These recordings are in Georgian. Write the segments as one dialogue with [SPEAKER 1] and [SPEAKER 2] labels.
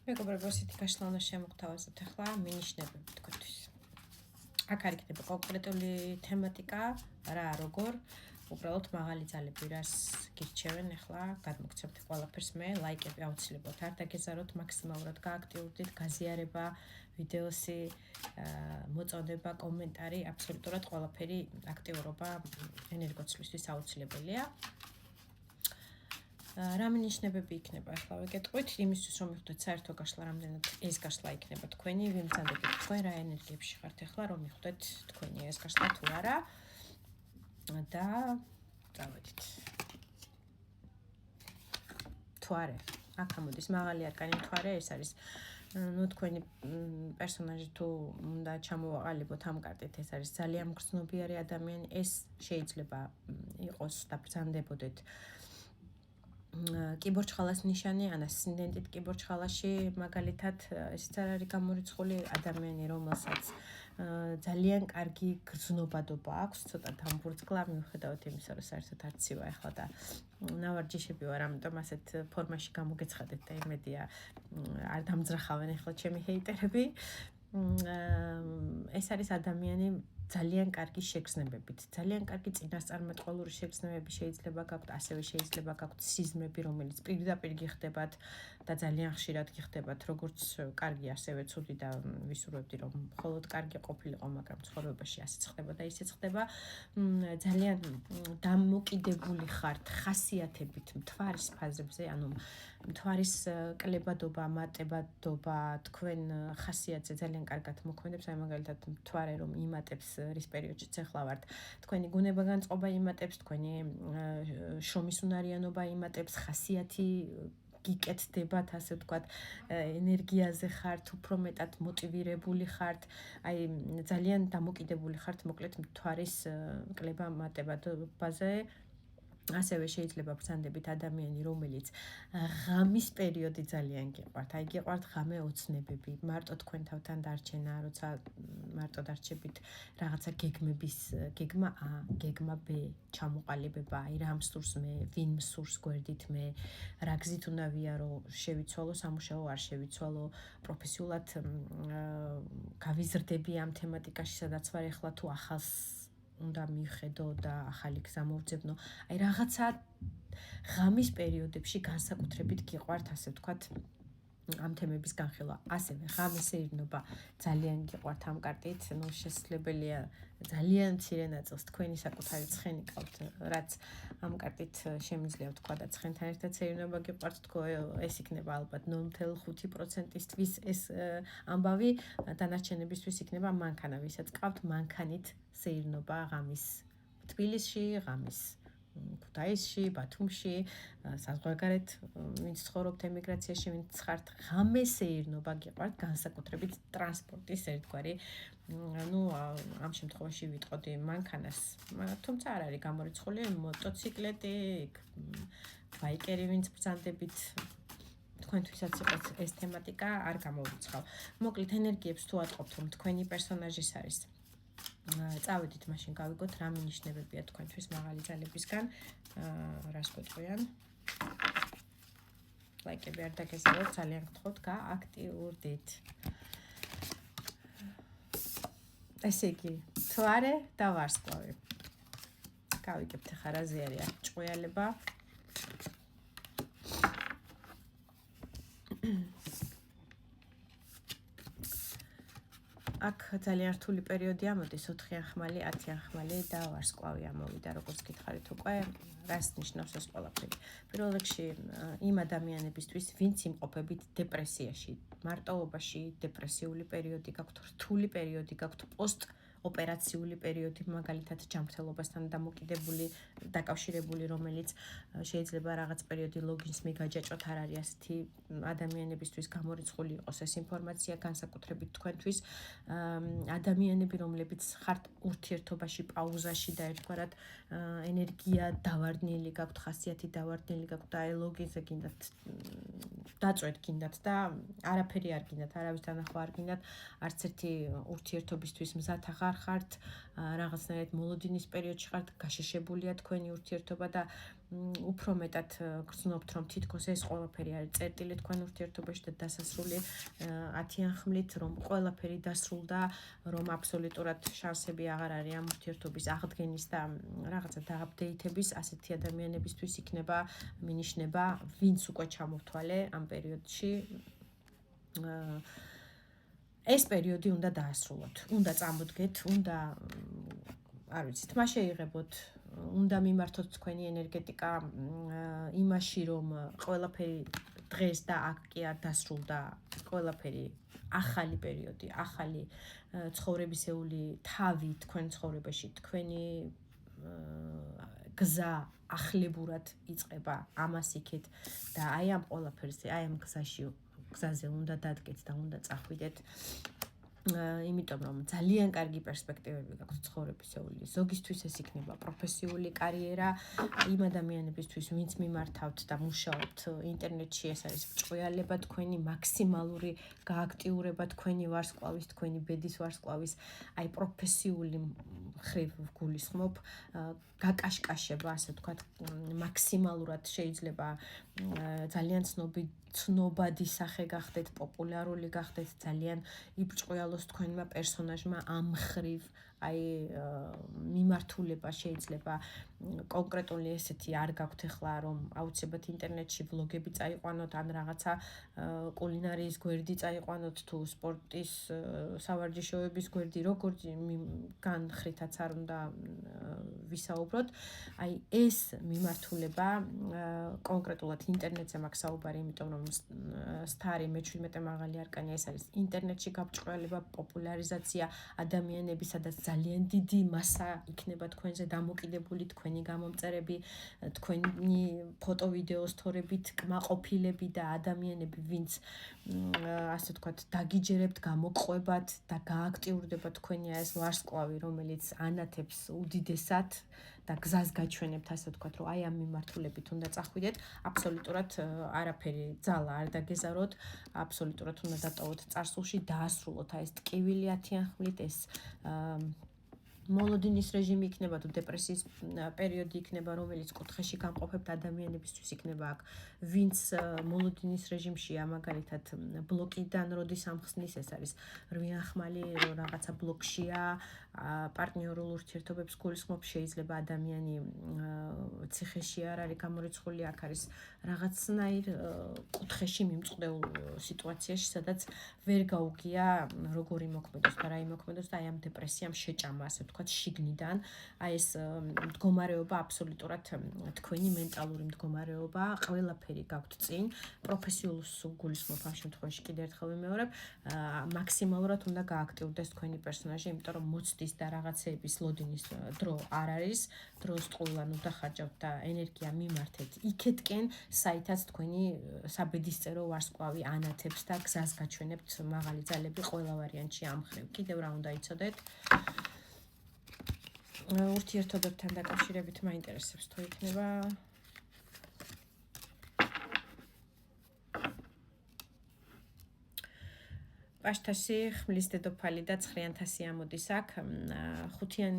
[SPEAKER 1] მეგობრებო, ისეთი გაშლა უნდა შემოგთავაზოთ ახლა მინიშნებები თქვენთვის. აქ არ იქნება კონკრეტული თემატიკა, რა, როგორ, უბრალოდ მაღალი ძალები რას გირჩევენ ახლა, გადმოგცემთ ყველაფერს მე, ლაიკები აუცილებლად არ დაგეზაროთ, მაქსიმალურად გააქტიურდით, გაზიარება, ვიდეოსი, მოწოდება, კომენტარი, აბსოლუტურად ყველაფერი აქტიურობა ენერგოცვლისთვის აუცილებელია. რა მინიშნებები იქნება ახლა ვეკეთყვით, იმისთვის რომ მიხვდეთ საერთო გაშლა, რამდენად ეს გაშლა იქნება თქვენი, ვიმზადებით თქვენ რა ენერგიებში ხართ ახლა, რომ მიხვდეთ თქვენი ეს გაშლა თუ არა და წავედით. მთვარე, აქ ამოდის მაღალი არკანი მთვარე, ეს არის თქვენი პერსონაჟი თუ უნდა ჩამოვაყალიბოთ ამ კარტით, ეს არის ძალიან მგრძნობიარე ადამიანი, ეს შეიძლება იყოს და ბრძანდებოდეთ კიბორჩხალას ნიშანი, ან ასცენდენტით კიბორჩხალაში, მაგალითად, ესეც არ არის გამორიცხული ადამიანი, რომელსაც ძალიან კარგი გრძნობადობა აქვს, ცოტა დამბურძგლა, მიუხედავად იმისა, რომ საერთოდ არ ცივა ახლა და ნავარჯიშები ვარ, ამიტომ ასეთ ფორმაში გამოგეცხადეთ და იმედია არ დამძრახავენ ახლა ჩემი ჰეიტერები. ეს არის ადამიანი ძალიან კარგი შეგრძნებებით, ძალიან კარგი წინასწარმეტყველური შეგრძნებები შეიძლება გაქვთ, ასევე შეიძლება გაქვთ სიზმრები, რომელიც პირდაპირ გიხდებათ და ძალიან ხშირად გიხდებათ, როგორც კარგი, ასევე ცუდი და ვისურვებდი, რომ მხოლოდ კარგი ყოფილიყო, მაგრამ ცხოვრებაში ასეც ხდება და ისეც ხდება. ძალიან დამოკიდებული ხართ ხასიათებით მთვარის ფაზებზე, ანუ მთვარის კლებადობა, მატებადობა თქვენ ხასიათზე ძალიან კარგად მოქმედებს, აი მაგალითად მთვარე რომ იმატებს რის პერიოდშიც ახლა ვართ, თქვენი გუნებაგანწყობა იმატებს, თქვენი შრომის უნარიანობა იმატებს, ხასიათი გიკეთდებათ, ასე ვთქვათ, ენერგიაზე ხართ, უფრო მეტად მოტივირებული ხართ, აი ძალიან დამოკიდებული ხართ, მოკლედ მთვარის კლება მატებადობაზე. ასევე შეიძლება ბრძანდებით ადამიანი, რომელიც ღამის პერიოდი ძალიან გიყვართ, აი გიყვართ ღამე ოცნებები, მარტო თქვენ თავთან დარჩენა, როცა მარტო დარჩებით რაღაცა გეგმების, გეგმა A, გეგმა B, ჩამოყალიბება, აი რა მსურს მე, ვინ მსურს გვერდით მე, რა გზით უნდა ვიარო, შევიცვალო სამუშაო, არ შევიცვალო, პროფესიულად გავიზრდები ამ თემატიკაში, სადაც ვარ ახლა თუ ახალს უნდა მიხედო და ახალი გზა მოვძებნო. აი რაღაცა ღამის პერიოდებში განსაკუთრებით გიყვართ, ასე ვთქვათ, ამ თემების განხილვა. ასევე ღამის სეირნობა ძალიან გიყვართ ამ კარტით, ნუ შესაძლებელია ძალიან მცირე ნაწილს თქვენი საკუთარი ცხენი ყავთ, რაც ამ კარტით შემიძლია ვთქვა და ცხენთან ერთად სეირნობა გიყვართ, თქო, ეს იქნება ალბათ 0.5%-ისთვის ეს ამბავი, დანარჩენებისთვის იქნება მანქანა, ვისაც ყავთ მანქანით სეირნობა ღამის თბილისში, ღამის ქუთაისში, ბათუმში, საზღვარგარეთ, ვინც ცხოვრობთ ემიგრაციაში, ვინც ხართ, ღამე სეირნობა გიყვართ, განსაკუთრებით ტრანსპორტის ერთგვარი, ну, ამ შემთხვევაში ვიტყოდი მანქანას, თუმცა არ არის გამორიცხული, მოტოციკლეტი, ბაიკერი, ვინც ბრძანდებით, თქვენთვისაც იყოს ეს თემატიკა, არ გამოვიცხავ. მოკლედ ენერგიებს თუ ატყობთ, რომ თქვენი პერსონაჟის არის წავედით, მაშინ გავიგოთ რა მინიშნებებია თქვენთვის მაღალი ძალებისგან, რას გვეტყვიან. ლაიკები არ დაგეზაროთ, ძალიან გთხოვთ, გააქტიურდით. ესე იგი, მთვარე და ვარსკვლავი. გავიგებთ ახლა რა ზიარია ჭყვიალება. აქ ძალიან რთული პერიოდი ამოდის, 4 ახმალი, 10 ახმალი და ვარსკვლავი ამოვიდა, როგორც გითხარით უკვე, რას ნიშნავს ეს ყველაფერი. პირველ რიგში იმ ადამიანებისთვის, ვინც იმყოფებით დეპრესიაში, მარტოობაში, დეპრესიული პერიოდი გაქვთ, რთული პერიოდი გაქვთ, ოპერაციული პერიოდი, მაგალითად ჯანმრთელობასთან დამოკიდებული, დაკავშირებული, რომელიც შეიძლება რაღაც პერიოდი ლოგინსმი გაჯაჭვოთ, არ არის ასეთი ადამიანებისთვის გამორიცხული იყოს ეს ინფორმაცია, განსაკუთრებით თქვენთვის, ადამიანები, რომლებიც ხართ ურთიერთობაში, პაუზაში და ერთგვარად ენერგია დავარდნილი გაქვთ, ხასიათი დავარდნილი გაქვთ და აი ლოგინზე გინდათ დაწვეთ გინდათ და არაფერი არ გინდათ, არავის დანახვა არ გინდათ, არც ერთი ურთიერთობისთვის მზად აღარ ხართ, რაღაცნაირად მოლოდინის პერიოდში ხართ, გაშეშებულია თქვენი ურთიერთობა და უფრო მეტად გრძნობთ, რომ თითქოს ეს ყველაფერი არის წერტილი თქვენ ურთიერთობაში და დასასრული 10-იან ხმლით, რომ ყველაფერი დასრულდა, რომ აბსოლუტურად შანსები აღარ არის ამ ურთიერთობის აღდგენის და რაღაცა დააპდეითების, ასეთი ადამიანებისთვის იქნება მინიშნება, ვინც უკვე ჩამოვთვალე ამ პერიოდში. ეს პერიოდი უნდა დაასრულოთ, უნდა წამოდგეთ, უნდა არ ვიცი, თმა შეიღებოთ, უნდა მიმართოთ თქვენი ენერგეტიკა იმაში, რომ ყველაფერი დღეს და აქ კი არ დასრულდა, ყველაფერი ახალი პერიოდი, ახალი ცხოვრებისეული თავი თქვენ ცხოვრებაში, თქვენი გზა ახლებურად იწყება ამას იქით და აი ამ ყველაფერზე, აი ამ გზაზე უნდა დადგეთ და უნდა წახვიდეთ. იმიტომ რომ ძალიან კარგი პერსპექტივები გაქვთ ცხოვრებისეული. ზოგისთვის ეს იქნება პროფესიული კარიერა, იმ ადამიანებისთვის, ვინც მიმართავთ და მუშაობთ ინტერნეტში, ეს არის ბრწყვილება თქვენი, მაქსიმალური გააქტიურება თქვენი ვარსკვლავის, თქვენი ბედის ვარსკვლავის, აი პროფესიული მხრივ გულისხმობ, გაკაშკაშება, ასე ვთქვათ, მაქსიმალურად შეიძლება ძალიან ცნობადი სახე გახდეთ, პოპულარული გახდეთ, ძალიან იბჭყვალოს თქვენმა პერსონაჟმა ამ მხრივ, აი მიმართულება შეიძლება კონკრეტული ესეთი არ გაქვთ ახლა, რომ აუცილებლად ინტერნეტში ვლოგები წაიყვანოთ, ან რაღაცა კულინარიის გვერდი წაიყვანოთ, თუ სპორტის სავარჯიშოების გვერდი, როგორც განხრითაც არ უნდა ვისაუბროთ. აი ეს მიმართულება კონკრეტულად ინტერნეტზე მაქვს საუბარი, იმიტომ რომ სტარი მე-17 მაღალი არკანი ეს არის ინტერნეტში გაბრწყვილება, პოპულარიზაცია, ადამიანები, სადაც ძალიან დიდი მასა იქნება თქვენზე დამოკიდებული, თქვენი გამომწერები, თქვენი ფოტო-ვიდეო სტორებით კმაყოფილები და ადამიანები, ვინც ასე ვთქვათ, დაგიჯერებთ, გამოგყვებათ და გააქტიურდება თქვენი ეს ვარსკვლავი, რომელიც ანათებს უდიდესად და გზას გაჩვენებთ, ასე ვთქვათ, რომ აი ამ მიმართულებით უნდა წახვიდეთ, აბსოლუტურად არაფერი ძალა არ დაგეზაროთ, აბსოლუტურად უნდა დატოვოთ წარსულში, დაასრულოთ აი ეს ტკივილი 10-იან ხმლით, ეს მოლოდინის რეჟიმი იქნება თუ დეპრესიის პერიოდი იქნება, რომელიც კუთხეში გამყოფებთ ადამიანებისთვის იქნება აქ, ვინც მოლოდინის რეჟიმშია, მაგალითად ბლოკიდან როდის ამხსნის, ეს არის 8-იან ხმალი, რაღაცა ბლოკშია, პარტნიორულ ურთიერთობებს გულისხმობს, შეიძლება ადამიანი ციხეში არ არის გამორიცხული, აქ არის რაღაცნაირ კუთხეში მიმწყდეულ სიტუაციაში, სადაც ვერ გაუგია როგორ იმოქმედოს და რა იმოქმედოს და აი ამ დეპრესიამ შეჭამა, ასე ვთქვათ, შიგნიდან, აი ეს მდგომარეობა აბსოლუტურად თქვენი მენტალური მდგომარეობა, ყველაფერი გაქვთ წინ, პროფესიულს გულისხმობ ამ შემთხვევაში კიდევ ერთხელ ვიმეორებ, მაქსიმალურად უნდა გააქტიურდეს თქვენი პერსონაჟი, იმიტომ რომ მოცდის და რაღაცეების ლოდინის დრო არ არის, დროს ტყუილად უნდა ხარჯავთ და ენერგია მიმართეთ იქეთკენ, საითაც თქვენი საბედისწერო ვარსკვლავი ანათებს და გზას გაჩვენებთ მაღალი ძალები ყველა ვარიანტში ამ მხრივ. კიდევ რა უნდა იცოდეთ? ურთიერთობებთან დაკავშირებით მაინტერესებს თუ იქნება პაშტაში ხმლის დედოფალი და 9-იანთასი ამოდის აქ. 5-იან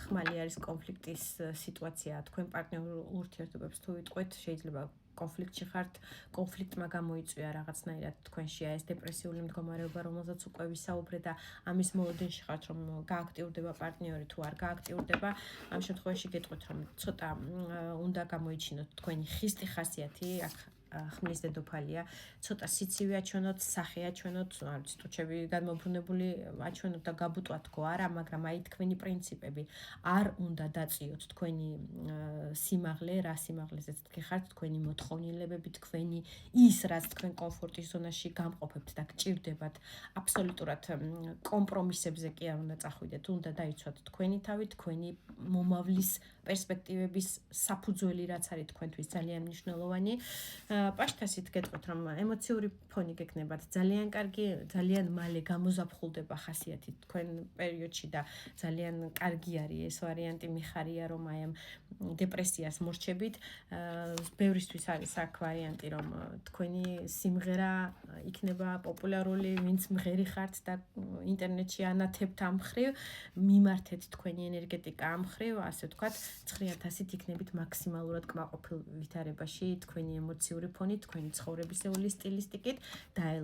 [SPEAKER 1] ხმალი არის კონფლიქტის სიტუაცია. თქვენ პარტნიორულ ურთიერთობებს თუ ვიტყვით, შეიძლება კონფლიქტში ხართ, კონფლიქტმა გამოიწვია რაღაცნაირად თქვენში ეს დეპრესიული მდგომარეობა, რომელზეც უკვე ვისაუბრე და ამის მოლოდინში ხართ, რომ გააქტიურდება პარტნიორი თუ არ გააქტიურდება, ამ შემთხვევაში გეტყვით, რომ ცოტა უნდა გამოიჩინოთ თქვენი ხისტი ხასიათი, აქ ხმლის დედოფალია, ცოტა სიცივე აჩვენოთ, სახე აჩვენოთ, არ ვიცი, ტუჩები გადმობრუნებული აჩვენოთ და გაბუტვათ თქო არა, მაგრამ აი თქვენი პრინციპები არ უნდა დაწიოთ თქვენი სიმაღლე, რა სიმაღლეზეც გიხართ, თქვენი მოთხოვნილებები, თქვენი ის, რაც თქვენ კომფორტის ზონაში გამყოფებთ და გჭირდებათ, აბსოლუტურად კომპრომისებზე კი არ უნდა წახვიდეთ, უნდა დაიცვათ თქვენი თავი, თქვენი მომავლის პერსპექტივების საფუძველი, რაც არის თქვენთვის ძალიან მნიშვნელოვანი. პაშტასით გეტყვით, რომ ემოციური ფონი გექნებათ ძალიან კარგი, ძალიან მალე გამოზაფხულდება ხასიათი თქვენ პერიოდში და ძალიან კარგი არის ეს ვარიანტი, მიხარია, რომ აი ამ დეპრესიას მორჩებით, ბევრისთვის არის აქ ვარიანტი, რომ თქვენი სიმღერა იქნება პოპულარული, ვინც მღერი ხართ და ინტერნეტში ანათებთ ამ მხრივ, მიმართეთ თქვენი ენერგეტიკა ამ მხრივ, ასე ვთქვათ, 9000-ით იქნებით მაქსიმალურად კმაყოფილ ვითარებაში, თქვენი ემოციური ფონით, თქვენი ცხოვრებისეული სტილისტიკით და